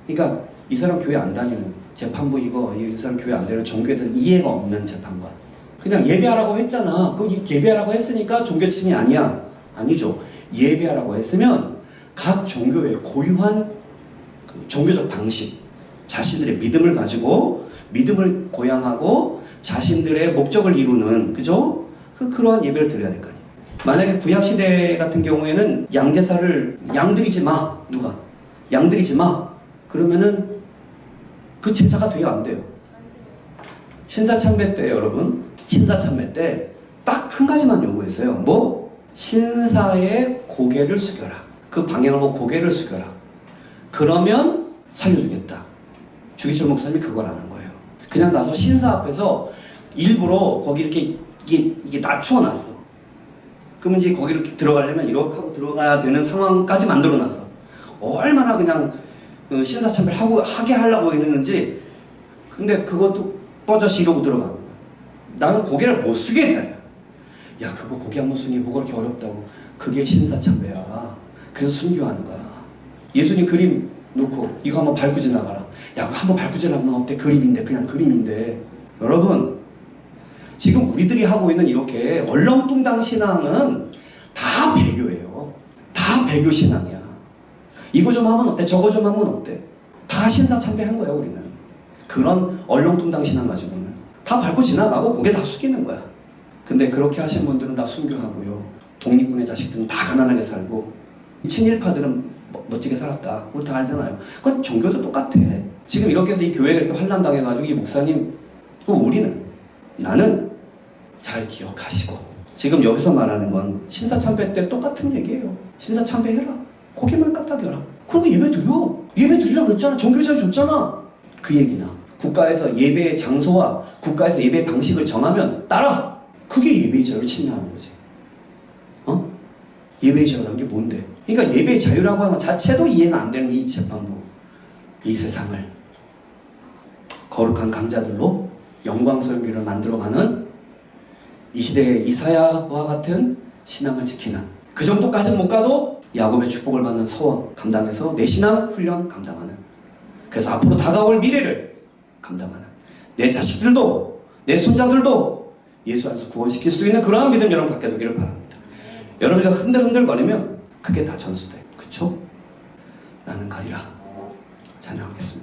Speaker 1: 그러니까 이 사람 교회 안 다니는 재판부 이거 이 사람 교회 안 다니는 종교에 대해서 이해가 없는 재판관. 그냥 예배하라고 했잖아. 그 예배하라고 했으니까 종교 침해 아니야. 아니죠. 예배하라고 했으면 각 종교의 고유한 그 종교적 방식, 자신들의 믿음을 가지고 믿음을 고양하고 자신들의 목적을 이루는 그죠? 그러한 예배를 드려야 될 거 아니에요. 만약에 구약 시대 같은 경우에는 양제사를 양드리지 마. 누가? 양드리지 마. 그러면은 그 제사가 돼요, 안 돼요? 신사참배 때 여러분, 신사참배 때 딱 한 가지만 요구했어요. 뭐? 신사의 고개를 숙여라. 그 방향을 보고 고개를 숙여라. 그러면 살려주겠다. 주기철 목사님이 그걸 안 한 거예요. 그냥 가서 신사 앞에서 일부러 거기 이게 낮추어놨어. 그러면 이제 거기로 들어가려면 이렇게 하고 들어가야 되는 상황까지 만들어놨어. 얼마나 그냥 신사참배를 하게 하려고 했는지. 근데 그것도 뻗어시 이러고 들어가는 거야. 나는 고개를 못 숙이겠다. 야, 그거 고개 한번 숙이는 게 뭐가 그렇게 어렵다고. 그게 신사참배야. 그래서 순교하는 거야. 예수님 그림 놓고 이거 한번 밟고 지나가라. 야, 그거 한번 밟고 지나가면 어때? 그림인데, 그냥 그림인데. 여러분, 지금 우리들이 하고 있는 이렇게 얼렁뚱당 신앙은 다 배교예요. 다 배교 신앙이야. 이거 좀 하면 어때? 저거 좀 하면 어때? 다 신사참배한 거야, 우리는. 그런 얼렁뚱당 신앙 가지고는 다 밟고 지나가고 고개 다 숙이는 거야. 근데 그렇게 하신 분들은 다 순교하고요. 독립군의 자식들은 다 가난하게 살고 친일파들은 멋지게 살았다. 우리 다 알잖아요. 그건 종교도 똑같아. 지금 이렇게 해서 이 교회가 이렇게 환란당해가지고 이 목사님, 우리는, 나는 잘 기억하시고 지금 여기서 말하는 건 신사참배 때 똑같은 얘기예요. 신사참배해라. 고개만 까딱여라. 그럼 예배 드려. 예배 드리라고 그랬잖아. 종교자유 줬잖아. 그 얘기나 국가에서 예배의 장소와 국가에서 예배 방식을 정하면 따라. 그게 예배의 자유를 침해하는 거지. 예배의 자유라는 게 뭔데? 그러니까 예배의 자유라고 하는 것 자체도 이해가 안 되는 이 재판부. 이 세상을 거룩한 강자들로 영광스러운 길을 만들어가는 이 시대의 이사야와 같은 신앙을 지키는, 그 정도까지는 못 가도 야곱의 축복을 받는 서원 감당해서 내 신앙 훈련 감당하는, 그래서 앞으로 다가올 미래를 감당하는 내 자식들도 내 손자들도 예수 안에서 구원시킬 수 있는 그러한 믿음 여러분 갖게 되기를 바랍니다. 여러분이 흔들흔들거리면 그게 다 전수돼. 그쵸? 나는 가리라. 찬양하겠습니다.